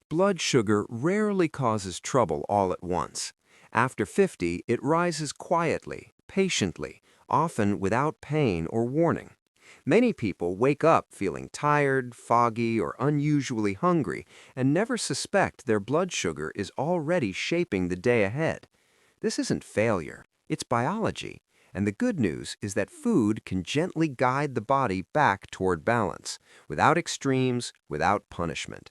Blood sugar rarely causes trouble all at once. After 50, it rises quietly, patiently, often without pain or warning. Many people wake up feeling tired, foggy, or unusually hungry and never suspect their blood sugar is already shaping the day ahead. This isn't failure, it's biology. And the good news is that food can gently guide the body back toward balance, without extremes, without punishment.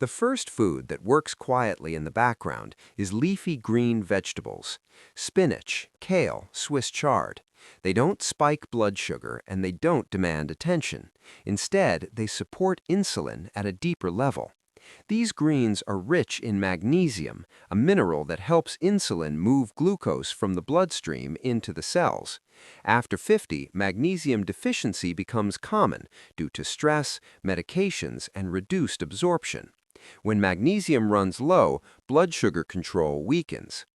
The first food that works quietly in the background is leafy green vegetables. Spinach, kale, Swiss chard. They don't spike blood sugar and they don't demand attention. Instead, they support insulin at a deeper level. These greens are rich in magnesium, a mineral that helps insulin move glucose from the bloodstream into the cells. After 50, magnesium deficiency becomes common due to stress, medications, and reduced absorption. When magnesium runs low, blood sugar control weakens.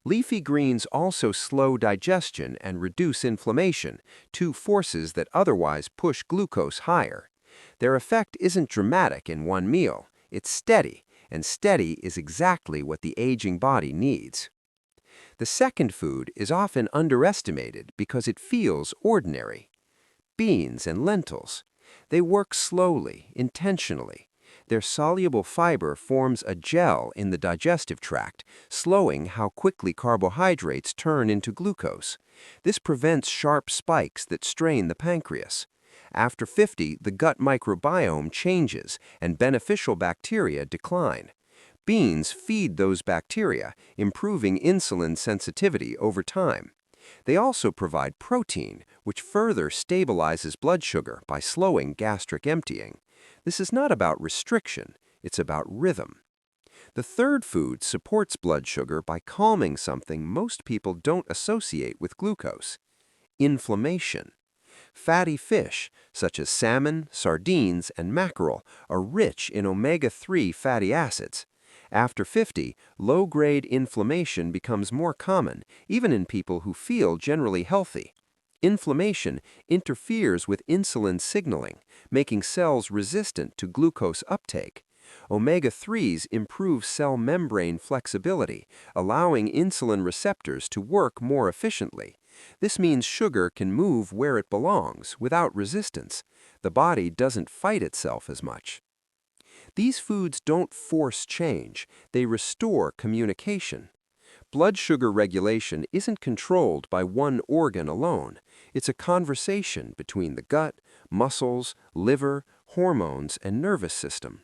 Leafy greens also slow digestion and reduce inflammation, two forces that otherwise push glucose higher. Their effect isn't dramatic in one meal, it's steady, and steady is exactly what the aging body needs. The second food is often underestimated because it feels ordinary. Beans and lentils. They work slowly, intentionally. Their soluble fiber forms a gel in the digestive tract, slowing how quickly carbohydrates turn into glucose. This prevents sharp spikes that strain the pancreas. After 50, the gut microbiome changes and beneficial bacteria decline. Beans feed those bacteria, improving insulin sensitivity over time. They also provide protein, which further stabilizes blood sugar by slowing gastric emptying. This is not about restriction, it's about rhythm. The third food supports blood sugar by calming something most people don't associate with glucose: inflammation. Fatty fish, such as salmon, sardines, and mackerel, are rich in omega-3 fatty acids. After 50, low-grade inflammation becomes more common, even in people who feel generally healthy. Inflammation interferes with insulin signaling, making cells resistant to glucose uptake. Omega-3s improve cell membrane flexibility, allowing insulin receptors to work more efficiently. This means sugar can move where it belongs without resistance. The body doesn't fight itself as much. These foods don't force change, they restore communication. Blood sugar regulation isn't controlled by one organ alone. It's a conversation between the gut, muscles, liver, hormones, and nervous system.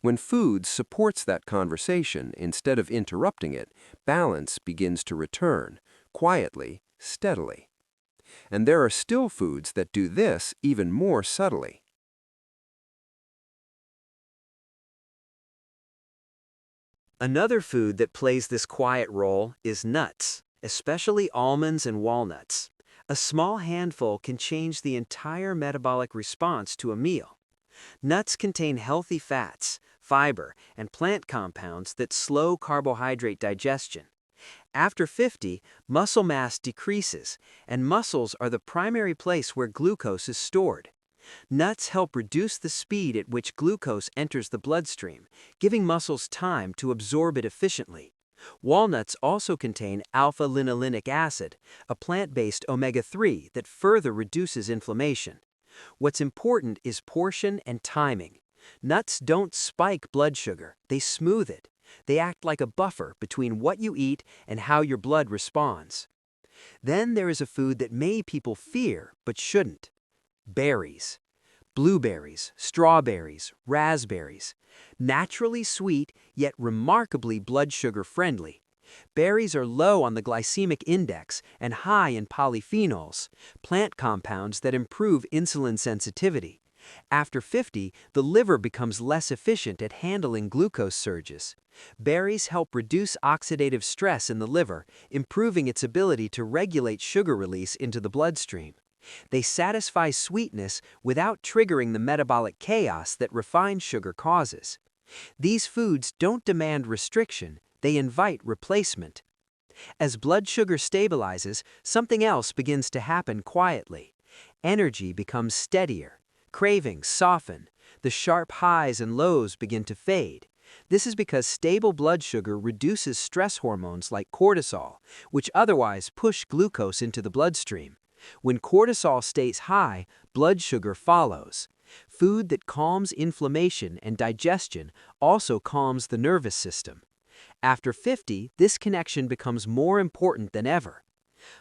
When food supports that conversation instead of interrupting it, balance begins to return, quietly, steadily. And there are still foods that do this even more subtly. Another food that plays this quiet role is nuts, especially almonds and walnuts. A small handful can change the entire metabolic response to a meal. Nuts contain healthy fats, fiber, and plant compounds that slow carbohydrate digestion. After 50, muscle mass decreases, and muscles are the primary place where glucose is stored. Nuts help reduce the speed at which glucose enters the bloodstream, giving muscles time to absorb it efficiently. Walnuts also contain alpha-linolenic acid, a plant-based omega-3 that further reduces inflammation. What's important is portion and timing. Nuts don't spike blood sugar, they smooth it. They act like a buffer between what you eat and how your blood responds. Then there is a food that many people fear but shouldn't: berries. Blueberries, strawberries, raspberries. Naturally sweet, yet remarkably blood sugar friendly. Berries are low on the glycemic index and high in polyphenols, plant compounds that improve insulin sensitivity. After 50, the liver becomes less efficient at handling glucose surges. Berries help reduce oxidative stress in the liver, improving its ability to regulate sugar release into the bloodstream. They satisfy sweetness without triggering the metabolic chaos that refined sugar causes. These foods don't demand restriction, they invite replacement. As blood sugar stabilizes, something else begins to happen quietly. Energy becomes steadier, cravings soften, the sharp highs and lows begin to fade. This is because stable blood sugar reduces stress hormones like cortisol, which otherwise push glucose into the bloodstream. When cortisol stays high, blood sugar follows. Food that calms inflammation and digestion also calms the nervous system. After 50, this connection becomes more important than ever.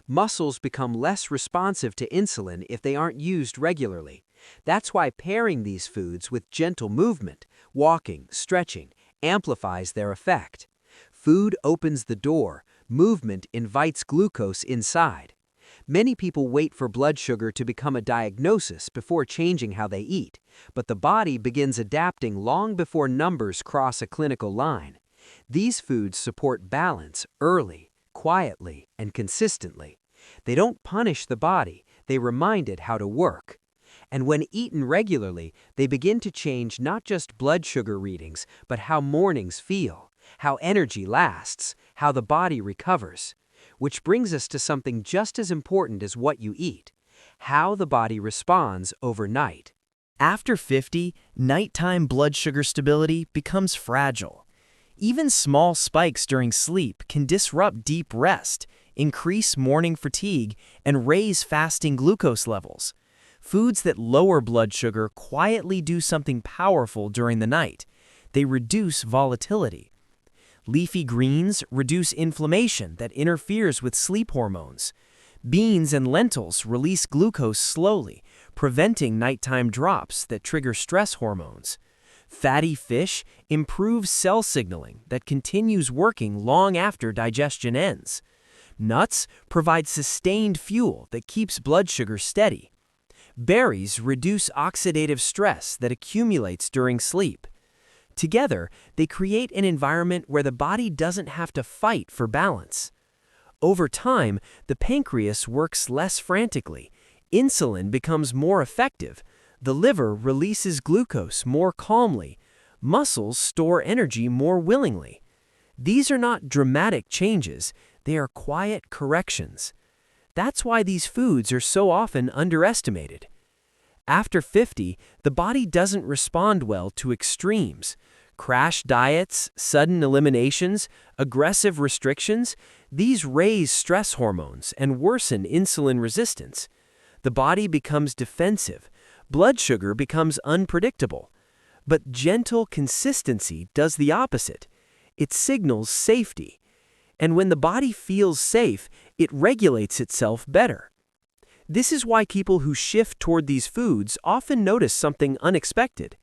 Muscles become less responsive to insulin if they aren't used regularly. That's why pairing these foods with gentle movement, walking, stretching, amplifies their effect. Food opens the door, movement invites glucose inside. Many people wait for blood sugar to become a diagnosis before changing how they eat, but the body begins adapting long before numbers cross a clinical line. These foods support balance early, quietly, and consistently. They don't punish the body, they remind it how to work. And when eaten regularly, they begin to change not just blood sugar readings, but how mornings feel, how energy lasts, how the body recovers. Which brings us to something just as important as what you eat: how the body responds overnight. After 50, nighttime blood sugar stability becomes fragile. Even small spikes during sleep can disrupt deep rest, increase morning fatigue, and raise fasting glucose levels. Foods that lower blood sugar quietly do something powerful during the night. They reduce volatility. Leafy greens reduce inflammation that interferes with sleep hormones. Beans and lentils release glucose slowly, preventing nighttime drops that trigger stress hormones. Fatty fish improves cell signaling that continues working long after digestion ends. Nuts provide sustained fuel that keeps blood sugar steady. Berries reduce oxidative stress that accumulates during sleep. Together, they create an environment where the body doesn't have to fight for balance. Over time, the pancreas works less frantically, insulin becomes more effective, the liver releases glucose more calmly, muscles store energy more willingly. These are not dramatic changes, they are quiet corrections. That's why these foods are so often underestimated. After 50, the body doesn't respond well to extremes. Crash diets, sudden eliminations, aggressive restrictions, these raise stress hormones and worsen insulin resistance. The body becomes defensive. Blood sugar becomes unpredictable. But gentle consistency does the opposite. It signals safety. And when the body feels safe, it regulates itself better. This is why people who shift toward these foods often notice something unexpected.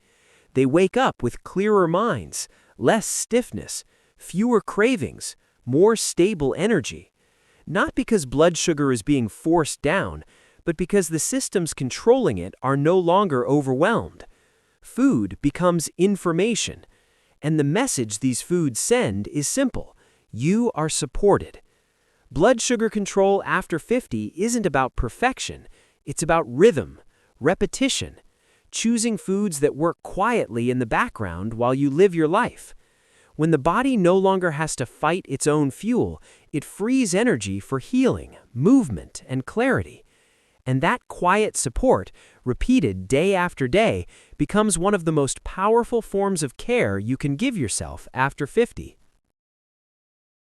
They wake up with clearer minds, less stiffness, fewer cravings, more stable energy. Not because blood sugar is being forced down, but because the systems controlling it are no longer overwhelmed. Food becomes information, and the message these foods send is simple: you are supported. Blood sugar control after 50 isn't about perfection, it's about rhythm, repetition, choosing foods that work quietly in the background while you live your life. When the body no longer has to fight its own fuel, it frees energy for healing, movement, and clarity. And that quiet support, repeated day after day, becomes one of the most powerful forms of care you can give yourself after 50.